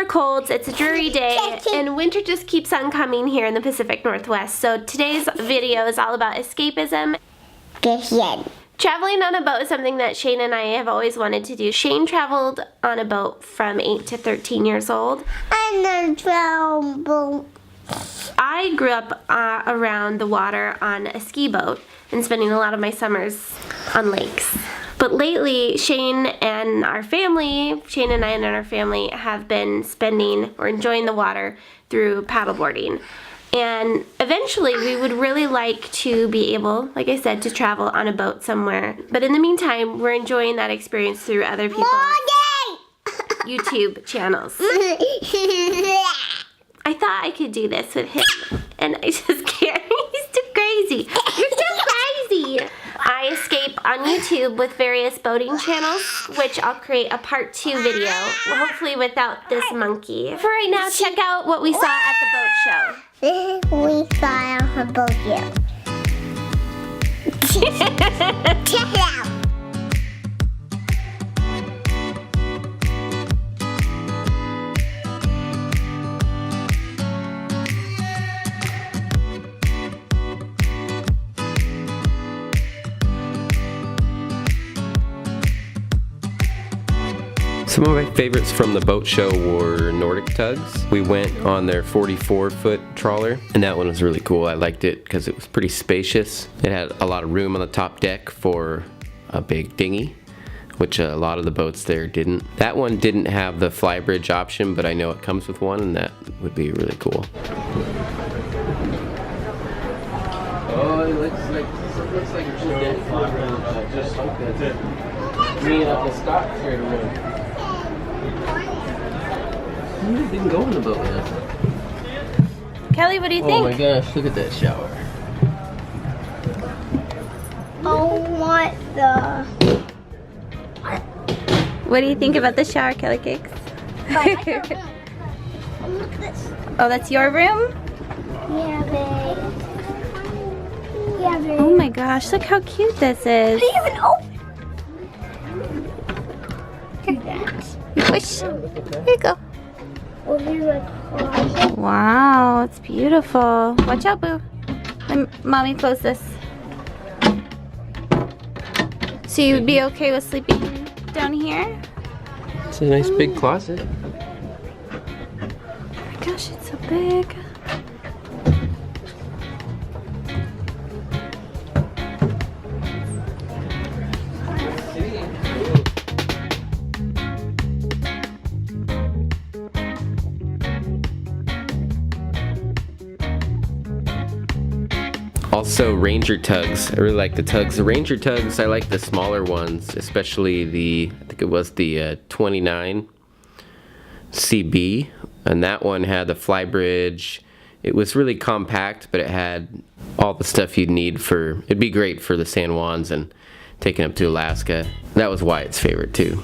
over colds, it's a dreary day, and winter just keeps on coming here in the Pacific Northwest. So today's video is all about escapism. Traveling on a boat is something that Shane and I have always wanted to do. Shane traveled on a boat from 8 to 13 years old. I grew up around the water on a ski boat and spending a lot of my summers on lakes. But lately, Shane and I and our family have been spending or enjoying the water through paddleboarding. And eventually we would really like to be able, like I said, to travel on a boat somewhere. But in the meantime, we're enjoying that experience through other people's YouTube channels. I thought I could do this with him, and I just can't. He's too crazy. You're too crazy. I escape on YouTube with various boating channels, which I'll create a part 2 video, hopefully without this monkey. For right now, check out what we saw at the boat show. This is what we saw on the boat show. Check it out. Some of my favorites from the boat show were Nordic Tugs. We went on their 44-foot trawler, and that one was really cool. I liked it because it was pretty spacious. It had a lot of room on the top deck for a big dinghy, which a lot of the boats there didn't. That one didn't have the flybridge option, but I know it comes with one, and that would be really cool. Oh, it looks like just that's it. Me up the stock here to win. I didn't go in the boat yet. Kelly, what do you think? Oh my gosh, look at that shower. Oh, what the? What do you think about the shower, Kelly Cakes? Look at this. Oh, that's your room? Yeah, babe. Yeah, babe. Oh my gosh, look how cute this is. It's even open. Look at that. You push. Here you go. Oh, here's a closet. Wow, it's beautiful. Watch out, Boo. Let Mommy close this. So you would be okay with sleeping down here? It's a nice big closet. Oh my gosh, it's so big. Also, Ranger Tugs. I really like the tugs. The Ranger Tugs, I like the smaller ones, especially I think it was the 29 CB, and that one had the flybridge. It was really compact, but it had all the stuff you'd need it'd be great for the San Juans and taking up to Alaska. That was Wyatt's favorite too.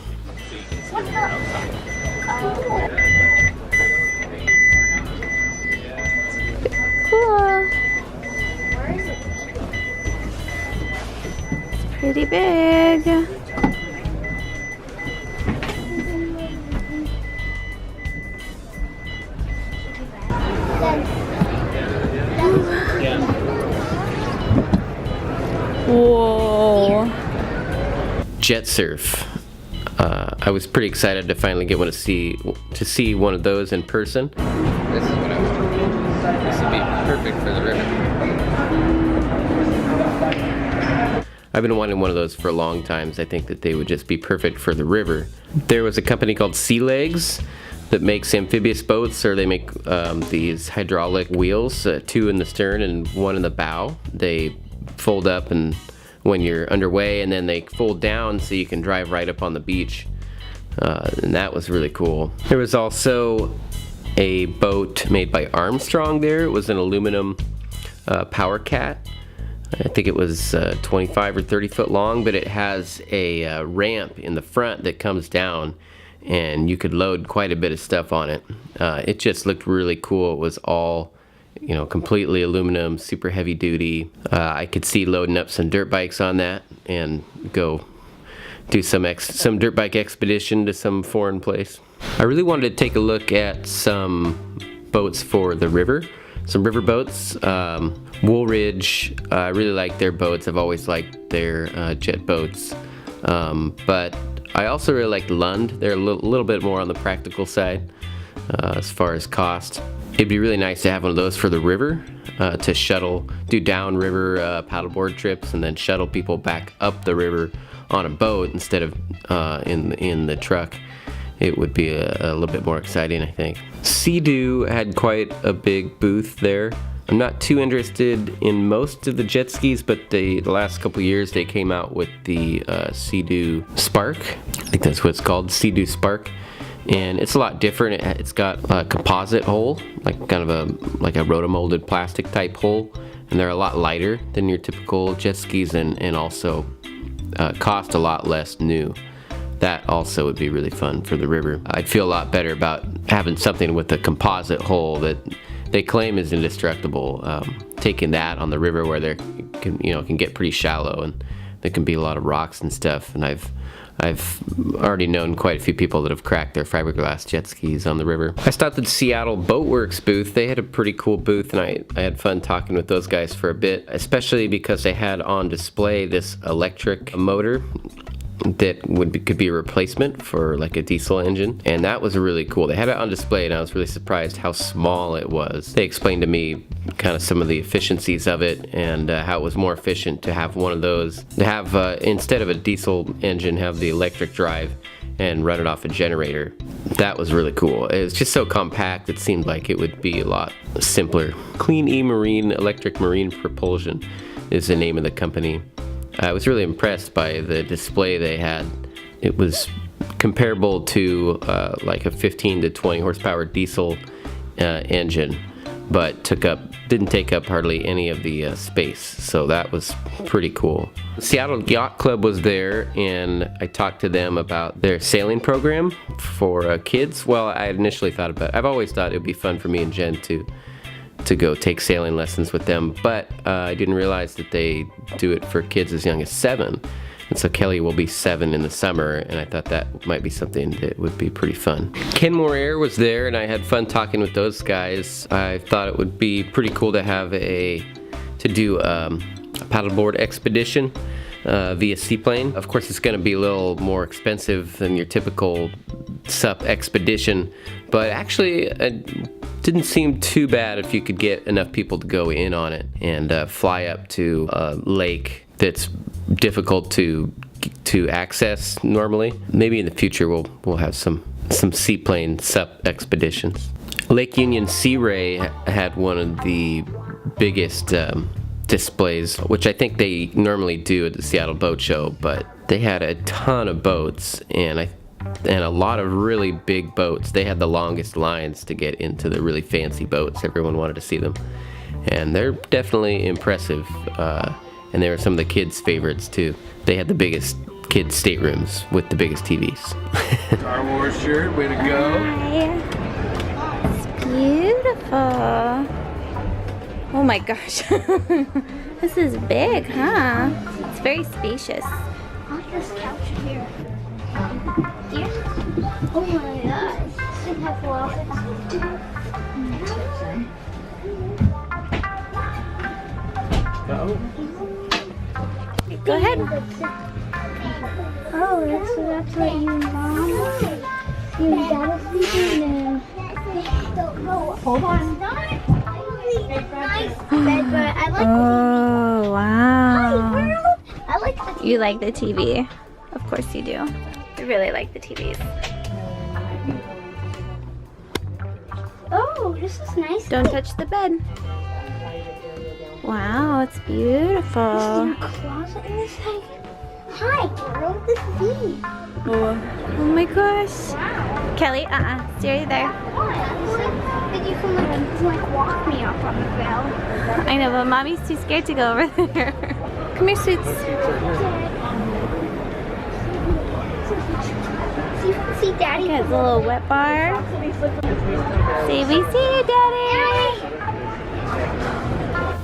Cool. Pretty big. Whoa. Jet surf. I was pretty excited to finally get one to see one of those in person. This is what I want. This would be perfect for the river. I've been wanting one of those for a long time. I think that they would just be perfect for the river. There was a company called Sea Legs that makes amphibious boats, or they make these hydraulic wheels, 2 in the stern and 1 in the bow. They fold up and when you're underway, and then they fold down so you can drive right up on the beach. And that was really cool. There was also a boat made by Armstrong there. It was an aluminum Power Cat. I think it was 25 or 30 foot long, but it has a ramp in the front that comes down, and you could load quite a bit of stuff on it. It just looked really cool. It was all, completely aluminum, super heavy duty. I could see loading up some dirt bikes on that and go do some dirt bike expedition to some foreign place. I really wanted to take a look at some boats for the river, some river boats. Woolridge, I really like their boats. I've always liked their jet boats. But I also really like Lund. They're a little bit more on the practical side as far as cost. It'd be really nice to have one of those for the river, to do downriver paddleboard trips and then shuttle people back up the river on a boat instead of in the truck. It would be a little bit more exciting, I think. Sea-Doo had quite a big booth there. I'm not too interested in most of the jet skis, but the last couple years they came out with the Sea-Doo Spark. I think that's what it's called, Sea-Doo Spark. And it's a lot different. It's got a composite hull, like kind of a rotomolded plastic type hull, and they're a lot lighter than your typical jet skis, and also cost a lot less new. That also would be really fun for the river. I'd feel a lot better about having something with a composite hull that they claim is indestructible. Taking that on the river where there can get pretty shallow and there can be a lot of rocks and stuff. And I've already known quite a few people that have cracked their fiberglass jet skis on the river. I stopped at the Seattle Boatworks booth. They had a pretty cool booth, and I had fun talking with those guys for a bit, especially because they had on display this electric motor that could be a replacement for like a diesel engine, and that was really cool. They had it on display and I was really surprised how small it was. They explained to me kind of some of the efficiencies of it and how it was more efficient to have one of those, to have instead of a diesel engine, have the electric drive and run it off a generator. That was really cool. It was just so compact, it seemed like it would be a lot simpler. Clean E-Marine Electric Marine Propulsion is the name of the company. I was really impressed by the display they had. It was comparable to like a 15 to 20 horsepower diesel engine, but didn't take up hardly any of the space, so that was pretty cool. Seattle Yacht Club was there, and I talked to them about their sailing program for kids. Well, I had initially thought about it. I've always thought it would be fun for me and Jen to go take sailing lessons with them, but I didn't realize that they do it for kids as young as 7. And so Kelly will be 7 in the summer, and I thought that might be something that would be pretty fun. Kenmore Air was there, and I had fun talking with those guys. I thought it would be pretty cool to have to do a paddleboard expedition via seaplane. Of course, it's going to be a little more expensive than your typical SUP expedition, but actually didn't seem too bad if you could get enough people to go in on it and fly up to a lake that's difficult to access normally. Maybe in the future we'll have some seaplane SUP expeditions. Lake Union Sea Ray had one of the biggest displays, which I think they normally do at the Seattle Boat Show, but they had a ton of boats and a lot of really big boats. They had the longest lines to get into the really fancy boats. Everyone wanted to see them, and they're definitely impressive. And they were some of the kids' favorites too. They had the biggest kids' staterooms with the biggest TVs. Star Wars shirt, way to go. Hi. It's beautiful. Oh my gosh. This is big, huh? It's very spacious. I like this couch here. Yeah. Oh my gosh. It has lots Go ahead. Oh, that's what you and mom, you and dad are sleeping in. Hold on. Nice bed, but I like Oh, wow. I like the TV. You like the TV? Of course you do. I really like the TVs. Oh, this is nice. Don't touch the bed. Wow, it's There's beautiful. a closet in this thing. Hi, girl. This is me. Oh my gosh. Kelly, stay there. Did you can like walk me up on the bell? I know, but mommy's too scared to go over there. Come here, Sweets. See Daddy. Got a little wet bar. Say we see you, Daddy.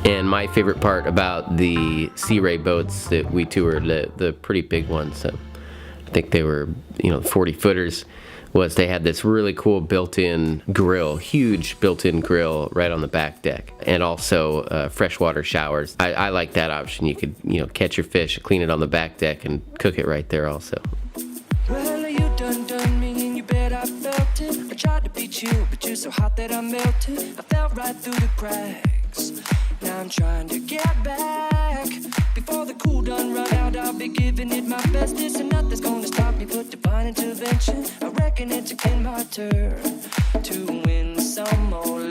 And my favorite part about the Sea Ray boats that we toured, the pretty big ones, think they were, 40 footers, was they had this really cool built-in grill, huge built-in grill right on the back deck, and also freshwater showers. I like that option. You could, catch your fish, clean it on the back deck, and cook it right there also. Well, you done me, and you bet I felt it. I tried to beat you, but you're so hot that I melted. I fell right through the cracks. Now I'm trying to get back. Before the cool done run out, I'll be giving it my bestest, and nothing's gonna stop me but divine intervention. I reckon it's again my turn to win some more.